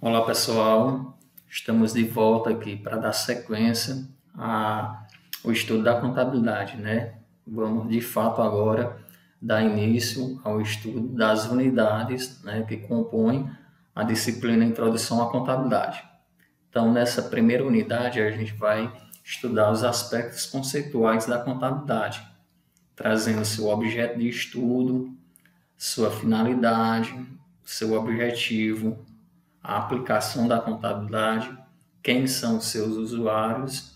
Olá pessoal, estamos de volta aqui para dar sequência ao estudo da contabilidade, né? Vamos de fato agora dar início ao estudo das unidades, né, que compõem a disciplina Introdução à Contabilidade. Então, nessa primeira unidade, a gente vai estudar os aspectos conceituais da contabilidade, trazendo seu objeto de estudo, sua finalidade, seu objetivo, a aplicação da contabilidade, quem são os seus usuários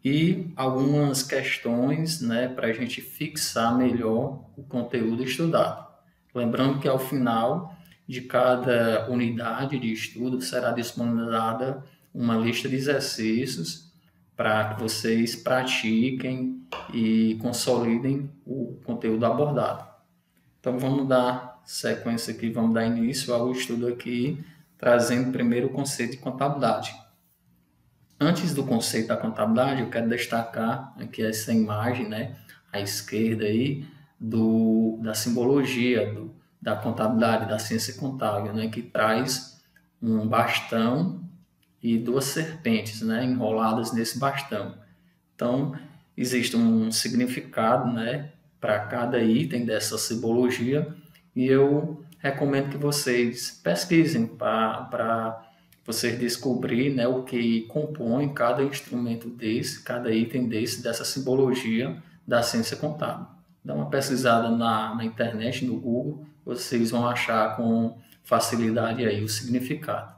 e algumas questões, né, para a gente fixar melhor o conteúdo estudado. Lembrando que ao final de cada unidade de estudo será disponibilizada uma lista de exercícios para que vocês pratiquem e consolidem o conteúdo abordado. Então vamos dar sequência aqui, vamos dar início ao estudo aqui, trazendo primeiro o conceito de contabilidade. Antes do conceito da contabilidade, eu quero destacar aqui essa imagem, né, à esquerda aí, da simbologia da contabilidade, da ciência contábil, né, que traz um bastão e duas serpentes, né, enroladas nesse bastão. Então, existe um significado, né, para cada item dessa simbologia, e eu recomendo que vocês pesquisem para vocês descobrir, né, o que compõe cada instrumento desse, cada item dessa simbologia da ciência contábil. Dá uma pesquisada na internet, no Google, vocês vão achar com facilidade aí o significado.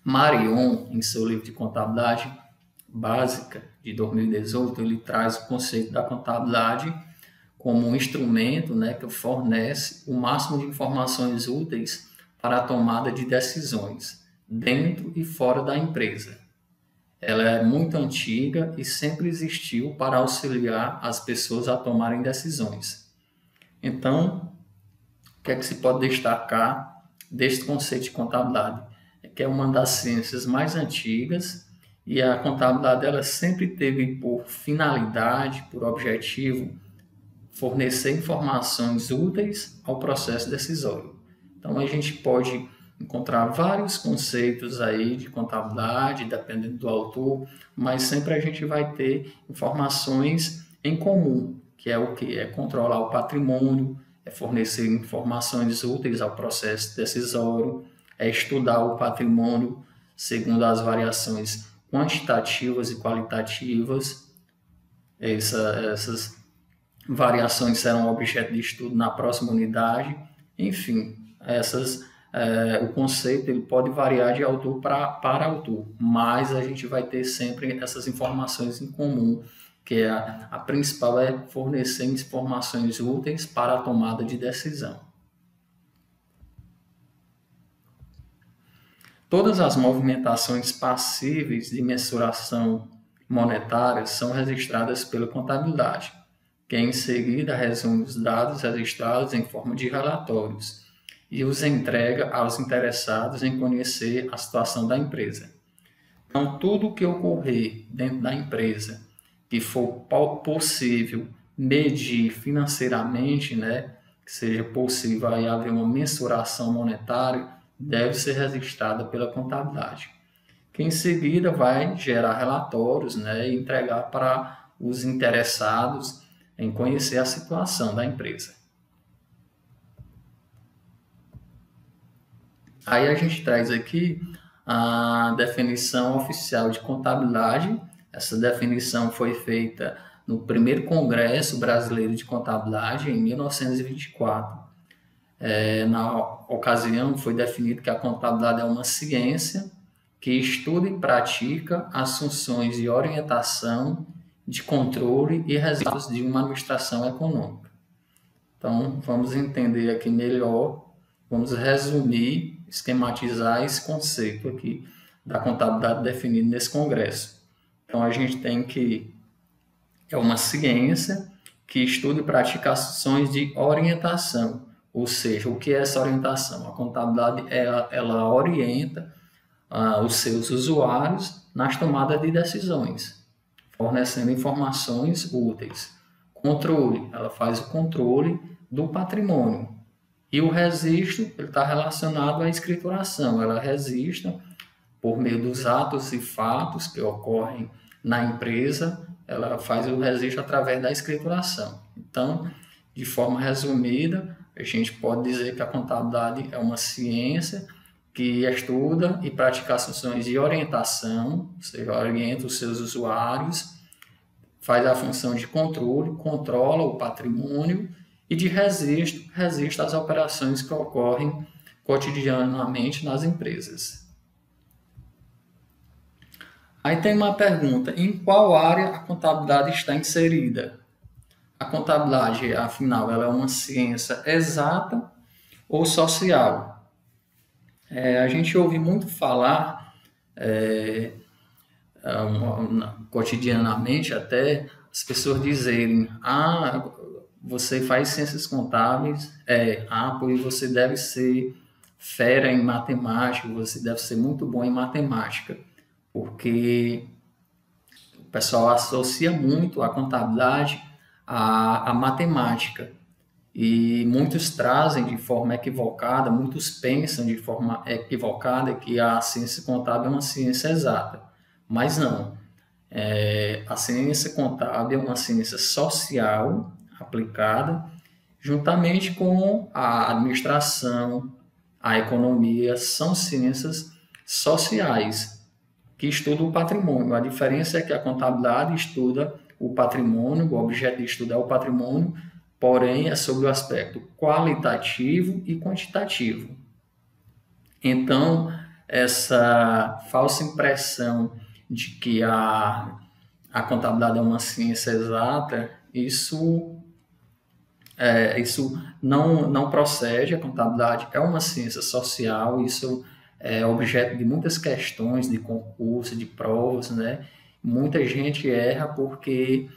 Marion, em seu livro de contabilidade básica de 2018, ele traz o conceito da contabilidade como um instrumento, né, que fornece o máximo de informações úteis para a tomada de decisões dentro e fora da empresa. Ela é muito antiga e sempre existiu para auxiliar as pessoas a tomarem decisões. Então, o que é que se pode destacar deste conceito de contabilidade? É que é uma das ciências mais antigas e a contabilidade ela sempre teve por finalidade, por objetivo, fornecer informações úteis ao processo decisório. Então, a gente pode encontrar vários conceitos aí de contabilidade, dependendo do autor, mas sempre a gente vai ter informações em comum, que é o que? É controlar o patrimônio, é fornecer informações úteis ao processo decisório, é estudar o patrimônio segundo as variações quantitativas e qualitativas. Essas variações serão objeto de estudo na próxima unidade. Enfim, o conceito ele pode variar de autor para autor, mas a gente vai ter sempre essas informações em comum, que a principal é fornecer informações úteis para a tomada de decisão. Todas as movimentações passíveis de mensuração monetária são registradas pela contabilidade, que em seguida resume os dados registrados em forma de relatórios e os entrega aos interessados em conhecer a situação da empresa. Então, tudo o que ocorrer dentro da empresa que for possível medir financeiramente, né, que seja possível aí haver uma mensuração monetária, deve ser registrada pela contabilidade, que em seguida vai gerar relatórios, né, e entregar para os interessados em conhecer a situação da empresa. Aí a gente traz aqui a definição oficial de contabilidade. Essa definição foi feita no primeiro Congresso Brasileiro de Contabilidade, em 1924. Na ocasião, foi definido que a contabilidade é uma ciência que estuda e pratica as funções de orientação, de controle e resultados de uma administração econômica. Então, vamos entender aqui melhor, vamos resumir, esquematizar esse conceito aqui da contabilidade definido nesse congresso. Então, a gente tem que é uma ciência que estuda e pratica ações de orientação, ou seja, o que é essa orientação? A contabilidade ela orienta os seus usuários nas tomadas de decisões, fornecendo informações úteis. Controle, ela faz o controle do patrimônio. E o registro ele está relacionado à escrituração. Ela registra por meio dos atos e fatos que ocorrem na empresa, ela faz o registro através da escrituração. Então, de forma resumida, a gente pode dizer que a contabilidade é uma ciência que estuda e pratica ações de orientação, ou seja, orienta os seus usuários, faz a função de controle, controla o patrimônio e de registro, registra as operações que ocorrem cotidianamente nas empresas. Aí tem uma pergunta: em qual área a contabilidade está inserida? A contabilidade, afinal, ela é uma ciência exata ou social? A gente ouve muito falar, cotidianamente até, as pessoas dizerem: você faz ciências contábeis, pois você deve ser fera em matemática, você deve ser muito bom em matemática, porque o pessoal associa muito a contabilidade à matemática. E muitos trazem de forma equivocada, muitos pensam de forma equivocada que a ciência contábil é uma ciência exata. Mas não. A ciência contábil é uma ciência social aplicada juntamente com a administração, a economia, são ciências sociais que estudam o patrimônio. A diferença é que a contabilidade estuda o patrimônio, o objeto de estudo é o patrimônio, porém é sobre o aspecto qualitativo e quantitativo. Então, essa falsa impressão de que a contabilidade é uma ciência exata, isso não procede. A contabilidade é uma ciência social, isso é objeto de muitas questões de concurso, de provas, né? Muita gente erra porque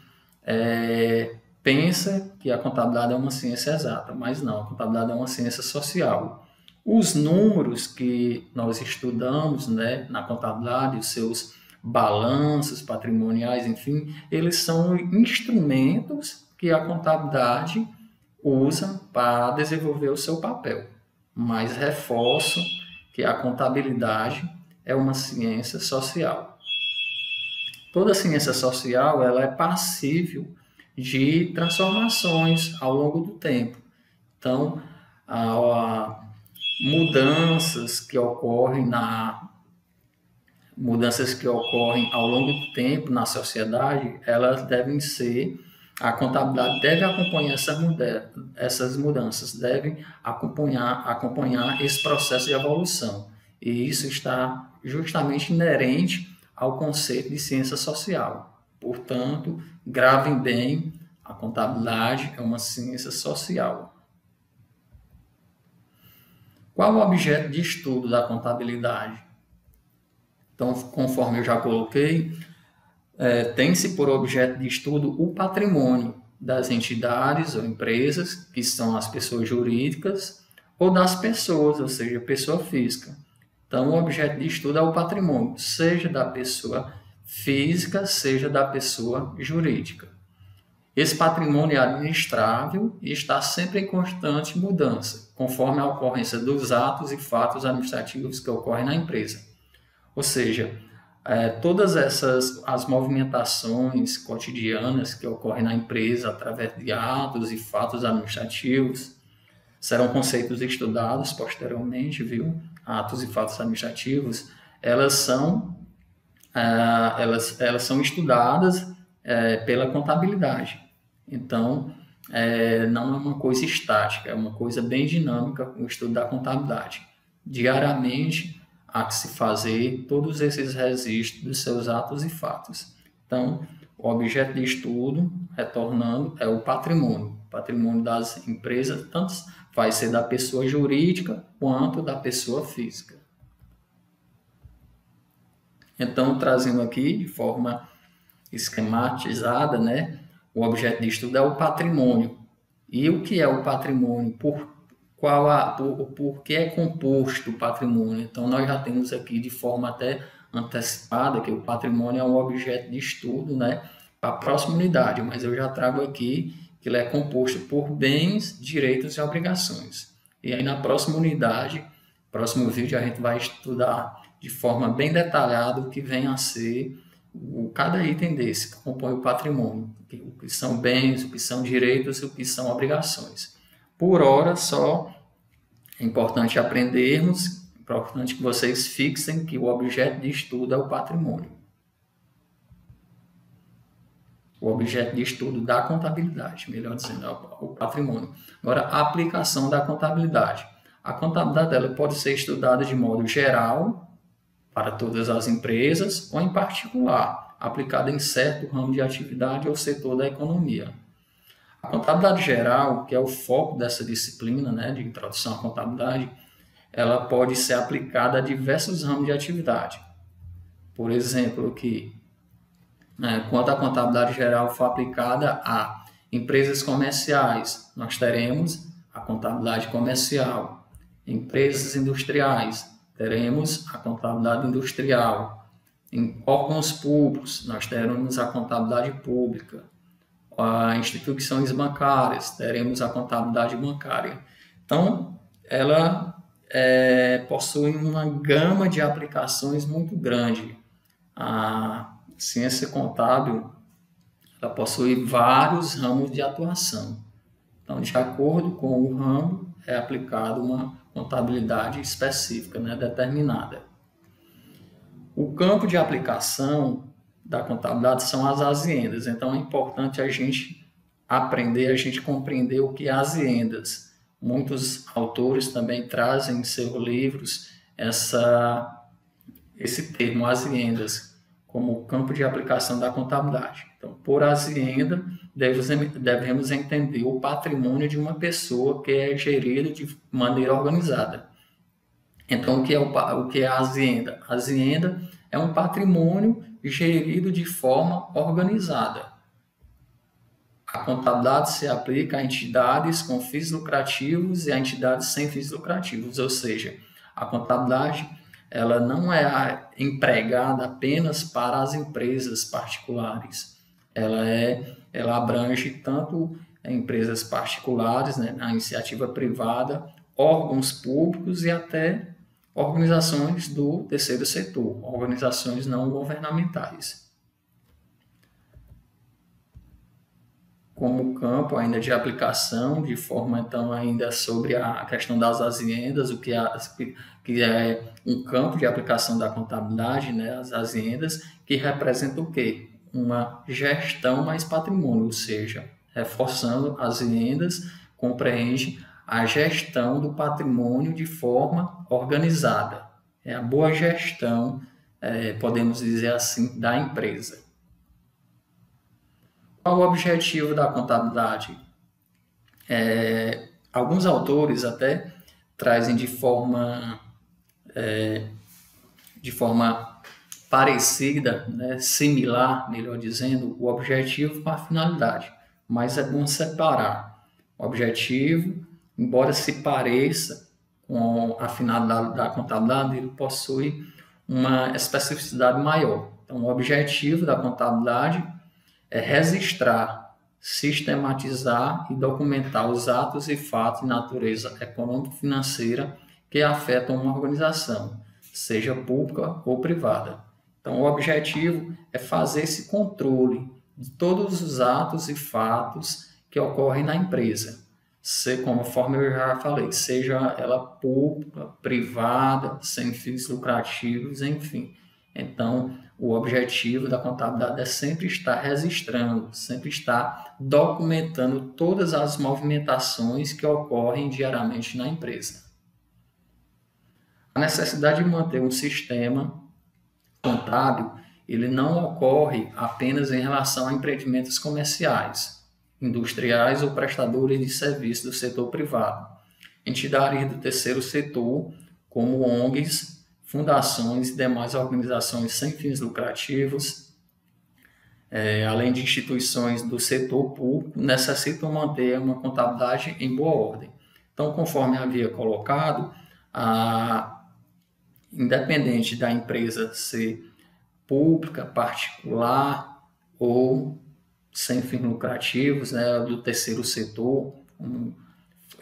pensa que a contabilidade é uma ciência exata, mas não, a contabilidade é uma ciência social. Os números que nós estudamos, né, na contabilidade, os seus balanços patrimoniais, enfim, eles são instrumentos que a contabilidade usa para desenvolver o seu papel. Mas reforço que a contabilidade é uma ciência social. Toda ciência social ela é passível de transformações ao longo do tempo. Então, mudanças que ocorrem ao longo do tempo na sociedade, elas devem ser, a contabilidade deve acompanhar essas mudanças, deve acompanhar esse processo de evolução. E isso está justamente inerente ao conceito de ciência social. Portanto, gravem bem, a contabilidade é uma ciência social. Qual o objeto de estudo da contabilidade? Então, conforme eu já coloquei, tem-se por objeto de estudo o patrimônio das entidades ou empresas, que são as pessoas jurídicas, ou das pessoas, ou seja, pessoa física. Então, o objeto de estudo é o patrimônio, seja da pessoa física, seja da pessoa jurídica. Esse patrimônio é administrável e está sempre em constante mudança, conforme a ocorrência dos atos e fatos administrativos que ocorrem na empresa. Ou seja, todas as movimentações cotidianas que ocorrem na empresa através de atos e fatos administrativos serão conceitos estudados posteriormente, viu? Atos e fatos administrativos, elas são estudadas pela contabilidade. Então, não é uma coisa estática, é uma coisa bem dinâmica o estudo da contabilidade. Diariamente, há que se fazer todos esses registros dos seus atos e fatos. Então, o objeto de estudo, retornando, é o patrimônio das empresas, tanto vai ser da pessoa jurídica quanto da pessoa física. Então, trazendo aqui de forma esquematizada, né, o objeto de estudo é o patrimônio. E o que é o patrimônio? Por que é composto o patrimônio? Então, nós já temos aqui de forma até antecipada que o patrimônio é um objeto de estudo, né, para a próxima unidade, mas eu já trago aqui que ele é composto por bens, direitos e obrigações. E aí na próxima unidade, próximo vídeo, a gente vai estudar de forma bem detalhada o que vem a ser cada item desse que compõe o patrimônio, o que são bens, o que são direitos e o que são obrigações. Por hora, só é importante aprendermos, é importante que vocês fixem que o objeto de estudo é o patrimônio. O objeto de estudo da contabilidade, melhor dizendo, é o patrimônio. Agora, a aplicação da contabilidade. A contabilidade ela pode ser estudada de modo geral, para todas as empresas, ou em particular, aplicada em certo ramo de atividade ou setor da economia. A contabilidade geral, que é o foco dessa disciplina, né, de introdução à contabilidade, ela pode ser aplicada a diversos ramos de atividade. Por exemplo, quando a contabilidade geral for aplicada a empresas comerciais, nós teremos a contabilidade comercial. Empresas industriais, teremos a contabilidade industrial. Em órgãos públicos, nós teremos a contabilidade pública. As instituições bancárias, teremos a contabilidade bancária. Então, ela possui uma gama de aplicações muito grande. A ciência contábil ela possui vários ramos de atuação. Então, de acordo com o ramo, é aplicada uma contabilidade específica, né, determinada. O campo de aplicação da contabilidade são as aziendas. Então, é importante a gente aprender, a gente compreender o que é aziendas. Muitos autores também trazem em seus livros esse termo, aziendas, como campo de aplicação da contabilidade. Então, por azienda, devemos entender o patrimônio de uma pessoa que é gerido de maneira organizada. Então, o que é a azienda? A azienda é um patrimônio gerido de forma organizada. A contabilidade se aplica a entidades com fins lucrativos e a entidades sem fins lucrativos, ou seja, a contabilidade ela não é empregada apenas para as empresas particulares. Ela abrange tanto empresas particulares, né, na iniciativa privada, órgãos públicos e até organizações do terceiro setor, organizações não governamentais. Como campo ainda de aplicação, de forma então ainda sobre a questão das aziendas, o que é um campo de aplicação da contabilidade, né, as aziendas, que representa o quê? Uma gestão mais patrimônio, ou seja, reforçando as aziendas, compreende a gestão do patrimônio de forma organizada. É a boa gestão, podemos dizer assim, da empresa. Qual o objetivo da contabilidade? Alguns autores até trazem de forma parecida, né, similar, melhor dizendo, o objetivo com a finalidade. Mas é bom separar. O objetivo, embora se pareça com a finalidade da contabilidade, ele possui uma especificidade maior. Então, o objetivo da contabilidade é registrar, sistematizar e documentar os atos e fatos de natureza econômico-financeira que afetam uma organização, seja pública ou privada. Então, o objetivo é fazer esse controle de todos os atos e fatos que ocorrem na empresa, conforme eu já falei, seja ela pública, privada, sem fins lucrativos, enfim. Então, o objetivo da contabilidade é sempre estar registrando, sempre estar documentando todas as movimentações que ocorrem diariamente na empresa. A necessidade de manter um sistema contábil, ele não ocorre apenas em relação a empreendimentos comerciais, industriais ou prestadores de serviços do setor privado, entidades do terceiro setor, como ONGs, fundações e demais organizações sem fins lucrativos, além de instituições do setor público, necessitam manter uma contabilidade em boa ordem. Então, conforme havia colocado, independente da empresa ser pública, particular ou sem fins lucrativos, né, do terceiro setor,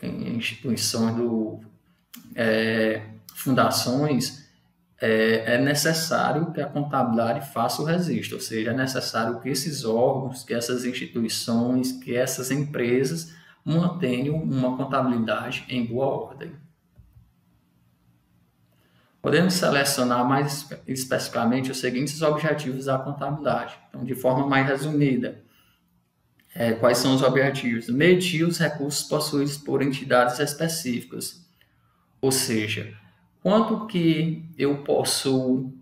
em instituições, fundações, é necessário que a contabilidade faça o registro, ou seja, é necessário que esses órgãos, que essas instituições, que essas empresas mantenham uma contabilidade em boa ordem. Podemos selecionar mais especificamente os seguintes objetivos da contabilidade. Então, de forma mais resumida, quais são os objetivos? Medir os recursos possuídos por entidades específicas, ou seja, quanto que eu possuo,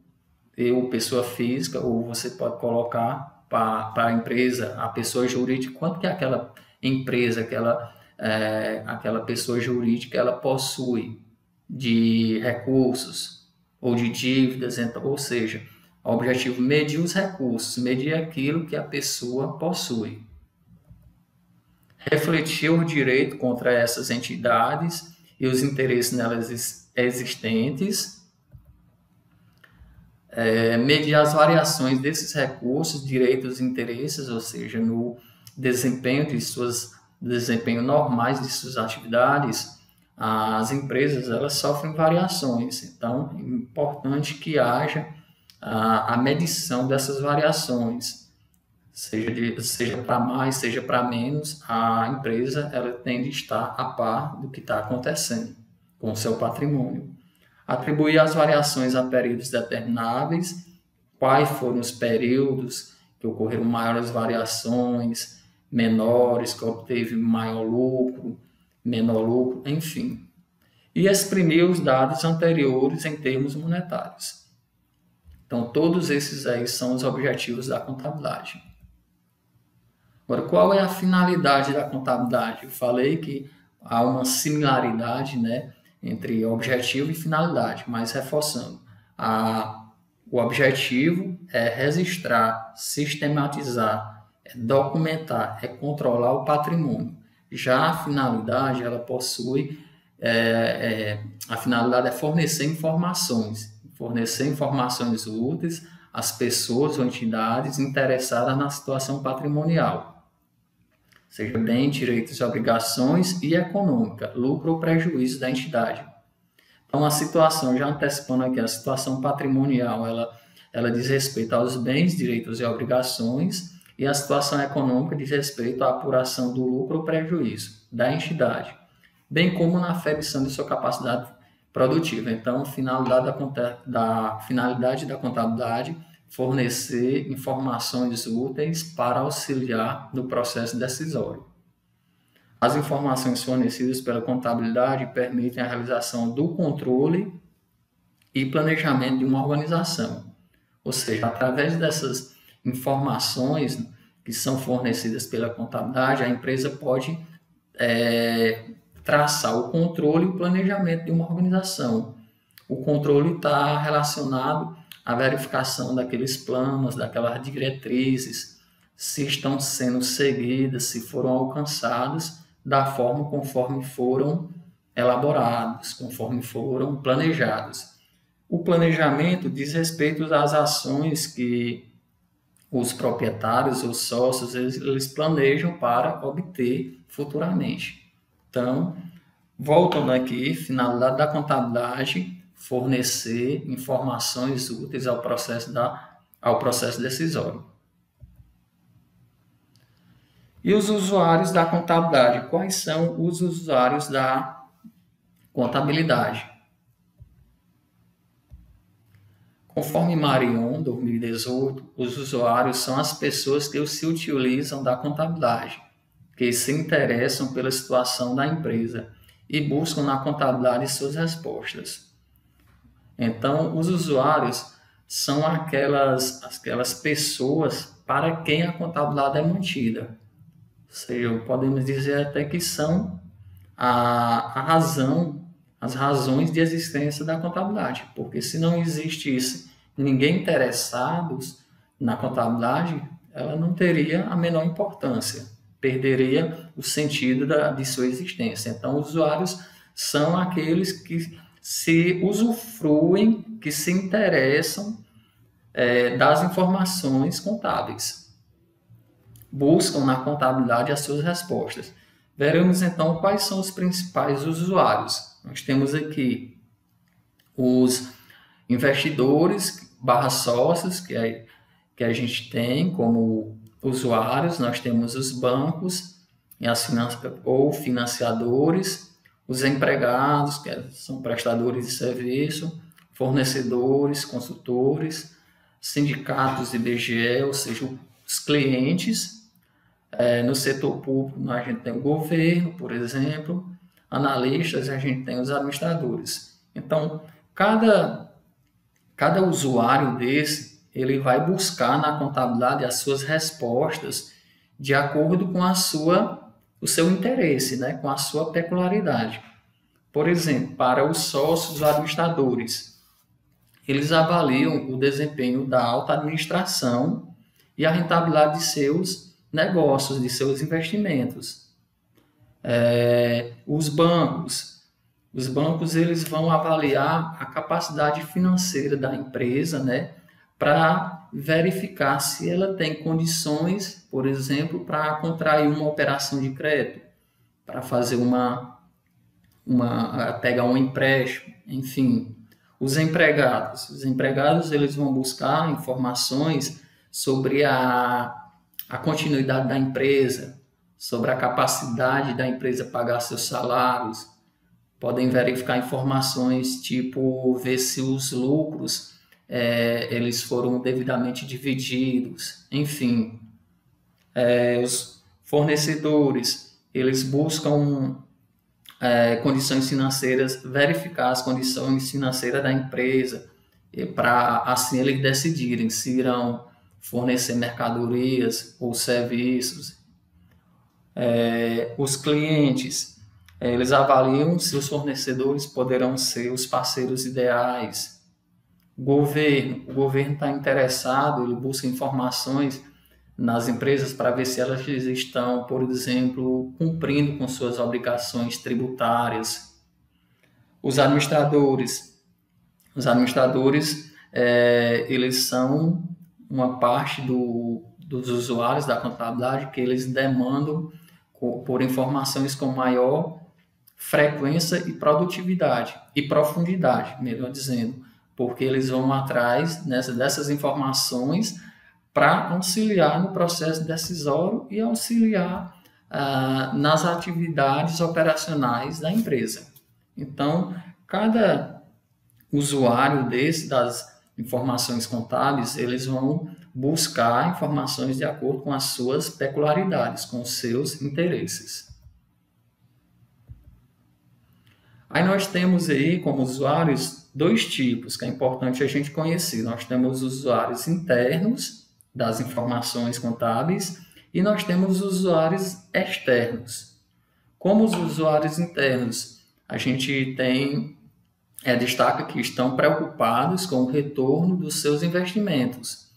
pessoa física, ou você pode colocar para a empresa, a pessoa jurídica, quanto que aquela empresa, aquela pessoa jurídica, ela possui de recursos ou de dívidas, então, ou seja, o objetivo é medir os recursos, medir aquilo que a pessoa possui. Refletir o direito contra essas entidades e os interesses nelas existentes, medir as variações desses recursos, direitos e interesses, ou seja, no desempenho normais de suas atividades. As empresas elas sofrem variações, então é importante que haja a medição dessas variações, seja para mais, seja para menos, a empresa ela tem de estar a par do que está acontecendo com o seu patrimônio. Atribuir as variações a períodos determináveis, quais foram os períodos que ocorreram maiores variações, menores, que obteve maior lucro, menor lucro, enfim. E exprimir os dados anteriores em termos monetários. Então, todos esses aí são os objetivos da contabilidade. Agora, qual é a finalidade da contabilidade? Eu falei que há uma similaridade, né, entre objetivo e finalidade, mas reforçando, o objetivo é registrar, sistematizar, documentar, controlar o patrimônio. Já a finalidade, ela possui, a finalidade é fornecer informações úteis às pessoas ou entidades interessadas na situação patrimonial, seja bem, direitos e obrigações e econômica, lucro ou prejuízo da entidade. Então, a situação, já antecipando aqui, a situação patrimonial, ela diz respeito aos bens, direitos e obrigações, e a situação econômica diz respeito à apuração do lucro ou prejuízo da entidade, bem como na aferição de sua capacidade produtiva. Então, a finalidade da contabilidade fornecer informações úteis para auxiliar no processo decisório. As informações fornecidas pela contabilidade permitem a realização do controle e planejamento de uma organização. Ou seja, através dessas informações que são fornecidas pela contabilidade, a empresa pode traçar o controle e o planejamento de uma organização. O controle está relacionado à verificação daqueles planos, daquelas diretrizes, se estão sendo seguidas, se foram alcançadas da forma conforme foram elaborados, conforme foram planejados. O planejamento diz respeito às ações que os proprietários, os sócios, eles planejam para obter futuramente. Então, voltando aqui, finalidade da contabilidade, fornecer informações úteis ao processo decisório. E os usuários da contabilidade? Quais são os usuários da contabilidade? Conforme Marion, 2018, os usuários são as pessoas que se utilizam da contabilidade, que se interessam pela situação da empresa e buscam na contabilidade suas respostas. Então, os usuários são aquelas pessoas para quem a contabilidade é mantida. Ou seja, podemos dizer até que são as razões de existência da contabilidade, porque se não existisse ninguém interessado na contabilidade, ela não teria a menor importância, perderia o sentido de sua existência. Então, os usuários são aqueles que se usufruem, que se interessam das informações contábeis, buscam na contabilidade as suas respostas. Veremos então quais são os principais usuários. Nós temos aqui os investidores barra sócios que a gente tem como usuários, nós temos os bancos ou financiadores, os empregados, que são prestadores de serviço, fornecedores, consultores, sindicatos de IBGE, ou seja, os clientes. No setor público, a gente tem o governo, por exemplo, analistas, e a gente tem os administradores. Então, cada usuário desse, ele vai buscar na contabilidade as suas respostas de acordo com o seu interesse, né? Com a sua peculiaridade. Por exemplo, para os sócios os administradores, eles avaliam o desempenho da alta administração e a rentabilidade de seus negócios, de seus investimentos. Os bancos eles vão avaliar a capacidade financeira da empresa, né, para verificar se ela tem condições, por exemplo, para contrair uma operação de crédito, para fazer pegar um empréstimo, enfim. Os empregados eles vão buscar informações sobre a continuidade da empresa, sobre a capacidade da empresa pagar seus salários. Podem verificar informações tipo ver se os lucros eles foram devidamente divididos. Enfim, os fornecedores eles buscam condições financeiras, verificar as condições financeiras da empresa para assim eles decidirem se irão fornecer mercadorias ou serviços. Os clientes, eles avaliam se os fornecedores poderão ser os parceiros ideais. O governo está interessado, ele busca informações nas empresas para ver se elas estão, por exemplo, cumprindo com suas obrigações tributárias. Os administradores, eles são uma parte dos usuários da contabilidade que eles demandam por informações com maior frequência e produtividade e profundidade, melhor dizendo, porque eles vão atrás dessas informações para auxiliar no processo decisório e auxiliar nas atividades operacionais da empresa. Então, cada usuário das informações contábeis, eles vão buscar informações de acordo com as suas peculiaridades, com os seus interesses. Aí nós temos aí como usuários dois tipos que é importante a gente conhecer. Nós temos os usuários internos das informações contábeis e nós temos os usuários externos. Como os usuários internos, a gente destaca que estão preocupados com o retorno dos seus investimentos,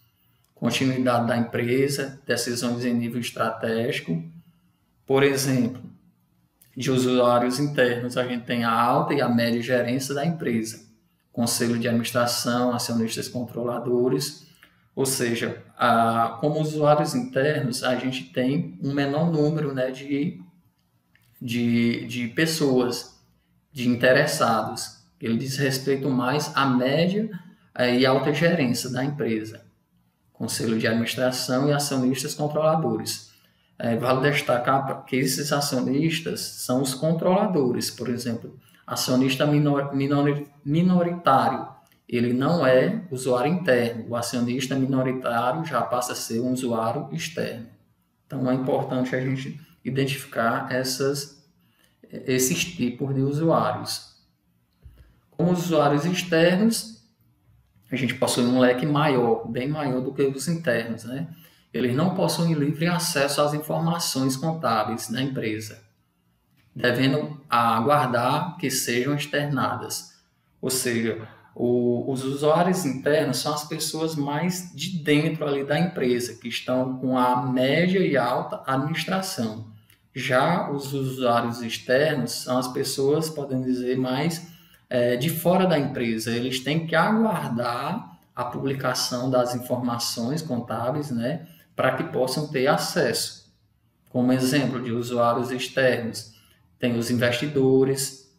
continuidade da empresa, decisões em nível estratégico. Por exemplo, de usuários internos, a gente tem a alta e a média gerência da empresa, conselho de administração, acionistas controladores, ou seja, como usuários internos, a gente tem um menor número, né, de pessoas, de interessados. Ele diz respeito mais à média e alta gerência da empresa, conselho de administração e acionistas controladores. Vale destacar que esses acionistas são os controladores. Por exemplo, acionista minoritário, ele não é usuário interno. O acionista minoritário já passa a ser um usuário externo. Então, é importante a gente identificar esses tipos de usuários. Como usuários externos, a gente possui um leque maior, bem maior do que os internos, né? Eles não possuem livre acesso às informações contábeis da empresa, devendo aguardar que sejam externadas. Ou seja, os usuários internos são as pessoas mais de dentro ali da empresa, que estão com a média e alta administração. Já os usuários externos são as pessoas, podemos dizer, mais de fora da empresa. Eles têm que aguardar a publicação das informações contábeis, né, para que possam ter acesso. Como exemplo de usuários externos, tem os investidores,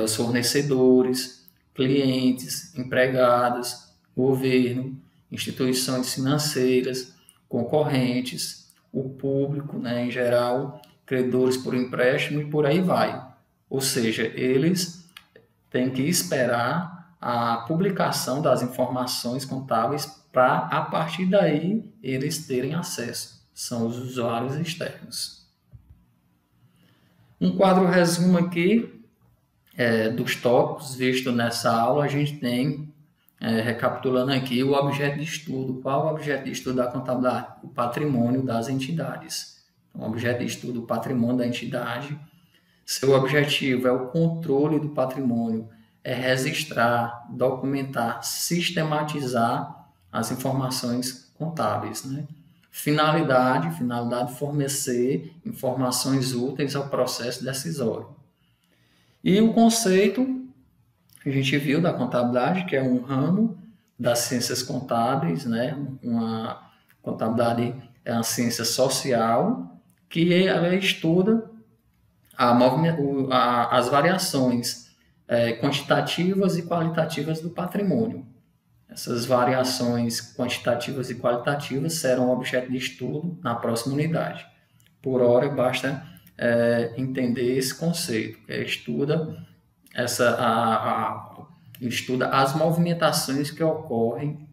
os fornecedores, clientes, empregados, governo, instituições financeiras, concorrentes, o público, né, em geral, credores por empréstimo e por aí vai. Ou seja, eles têm que esperar a publicação das informações contábeis para, a partir daí, eles terem acesso. São os usuários externos. Um quadro resumo aqui dos tópicos visto nessa aula. A gente tem, recapitulando aqui, o objeto de estudo. Qual é o objeto de estudo da contabilidade? O patrimônio das entidades. Então, o objeto de estudo, o patrimônio da entidade. Seu objetivo é o controle do patrimônio, é registrar, documentar, sistematizar as informações contábeis, né? Finalidade fornecer informações úteis ao processo decisório. E o conceito que a gente viu da contabilidade, que é um ramo das ciências contábeis, né? Uma contabilidade é uma ciência social que ela estuda as variações quantitativas e qualitativas do patrimônio. Essas variações quantitativas e qualitativas serão objeto de estudo na próxima unidade. Por hora, basta entender esse conceito, que estuda as movimentações que ocorrem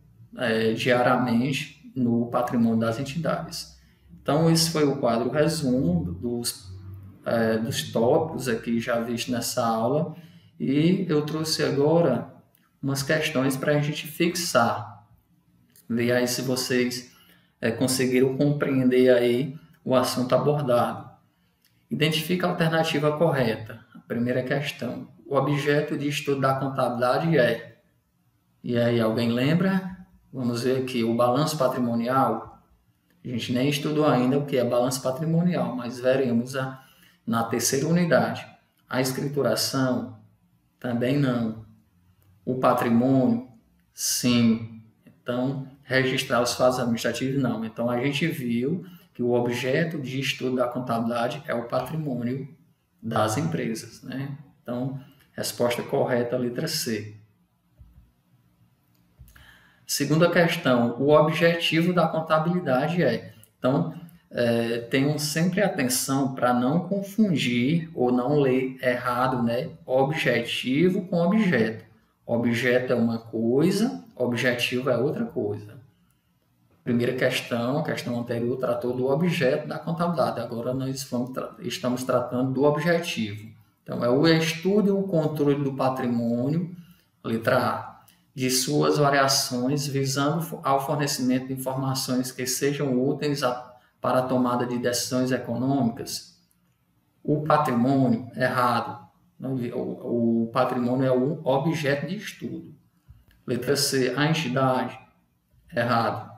diariamente no patrimônio das entidades. Então, esse foi o quadro resumo dos tópicos aqui já vistos nessa aula, e eu trouxe agora umas questões para a gente fixar, ver aí se vocês conseguiram compreender aí o assunto abordado. Identifica a alternativa correta. A primeira questão. O objeto de estudo da contabilidade é... E aí, alguém lembra? Vamos ver aqui, o balanço patrimonial. A gente nem estudou ainda o que é balanço patrimonial, mas veremos na terceira unidade. A escrituração? Também não. O patrimônio? Sim. Então, registrar os fatos administrativos? Não. Então, a gente viu que o objeto de estudo da contabilidade é o patrimônio das empresas, né? Então, resposta correta, letra C. Segunda questão, o objetivo da contabilidade é... Então, tenham sempre atenção para não confundir ou não ler errado, né? Objetivo com objeto. Objeto é uma coisa, objetivo é outra coisa. Primeira questão, a questão anterior, tratou do objeto da contabilidade. Agora nós estamos tratando do objetivo. Então, é o estudo e o controle do patrimônio, letra A, de suas variações, visando ao fornecimento de informações que sejam úteis para a tomada de decisões econômicas. O patrimônio, errado. O patrimônio é o objeto de estudo. Letra C, a entidade, errado.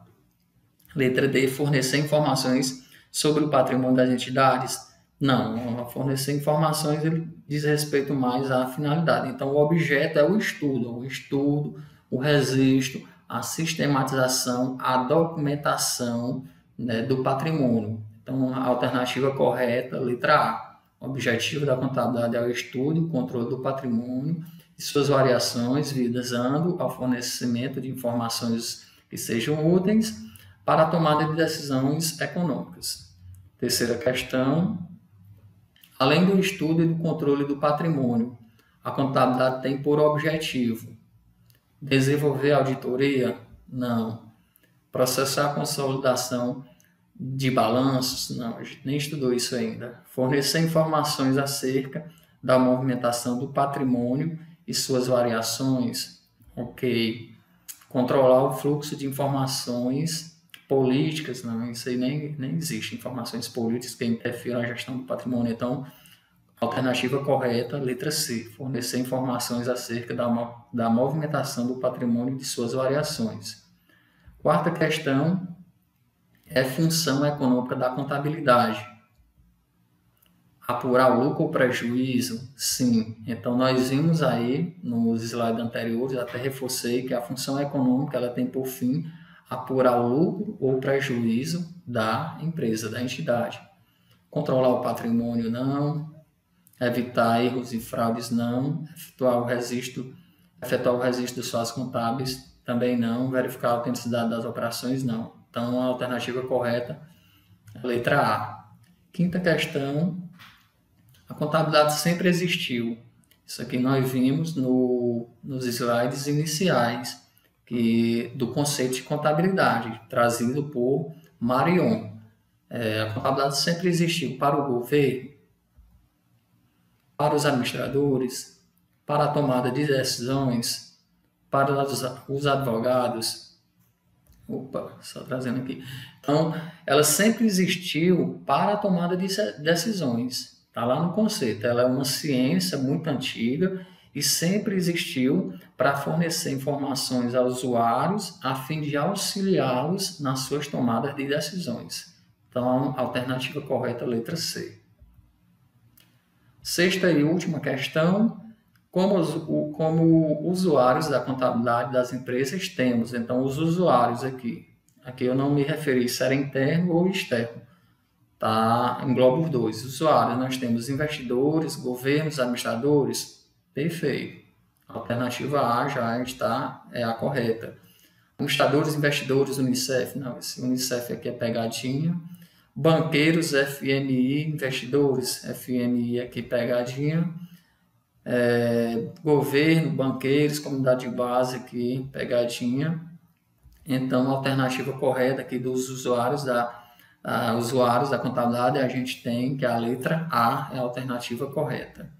Letra D, fornecer informações sobre o patrimônio das entidades. Não, fornecer informações ele diz respeito mais à finalidade. Então, o objeto é o estudo, o registro, a sistematização, a documentação, né, do patrimônio. Então, a alternativa correta, letra A. O objetivo da contabilidade é o estudo e o controle do patrimônio e suas variações, visando ao fornecimento de informações que sejam úteis para a tomada de decisões econômicas. Terceira questão. Além do estudo e do controle do patrimônio, a contabilidade tem por objetivo desenvolver auditoria? Não. Processar a consolidação de balanços? Não, a gente nem estudou isso ainda. Fornecer informações acerca da movimentação do patrimônio e suas variações? Ok. Controlar o fluxo de informações políticas? Não, isso aí nem existe. Informações políticas que interfiram na gestão do patrimônio. Então, alternativa correta, letra C. Fornecer informações acerca da movimentação do patrimônio e de suas variações. Quarta questão é função econômica da contabilidade. Apurar o lucro ou prejuízo? Sim. Então, nós vimos aí nos slides anteriores, até reforcei que a função econômica ela tem por fim apurar o lucro ou prejuízo da empresa, da entidade. Controlar o patrimônio, não. Evitar erros e fraudes, não. Efetuar o registro dos fatos contábeis, também não. Verificar a autenticidade das operações, não. Então, a alternativa correta é a letra A. Quinta questão, a contabilidade sempre existiu. Isso aqui nós vimos nos slides iniciais do conceito de contabilidade, trazido por Marion. A contabilidade sempre existiu para o governo, para os administradores, para a tomada de decisões, para os advogados. Opa, só trazendo aqui. Então, ela sempre existiu para a tomada de decisões. Está lá no conceito. Ela é uma ciência muito antiga e sempre existiu para fornecer informações aos usuários a fim de auxiliá-los nas suas tomadas de decisões. Então, a alternativa correta é a letra C. Sexta e última questão, como usuários da contabilidade das empresas temos. Então, os usuários aqui eu não me referi se era interno ou externo, tá? Engloba os dois. Usuários, nós temos investidores, governos, administradores. Perfeito. A alternativa A já é a correta. Administradores, investidores, Unicef. Não, esse Unicef aqui é pegadinha. Banqueiros, FMI, investidores, FMI aqui pegadinha. Governo, banqueiros, comunidade de base aqui pegadinha. Então, a alternativa correta aqui dos usuários da contabilidade, a gente tem que a letra A é a alternativa correta.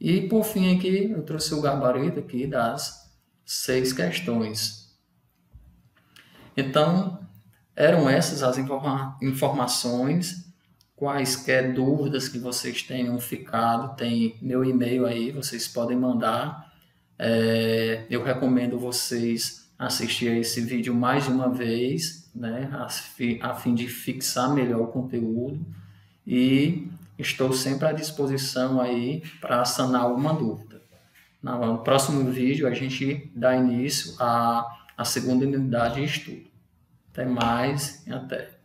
E, por fim, aqui eu trouxe o gabarito aqui das 6 questões. Então, eram essas as informações. Quaisquer dúvidas que vocês tenham ficado, tem meu e-mail aí, vocês podem mandar. Eu recomendo vocês assistir a esse vídeo mais de uma vez, né, a fim de fixar melhor o conteúdo, e estou sempre à disposição aí para sanar alguma dúvida. No próximo vídeo a gente dá início à segunda unidade de estudo. Até mais e até!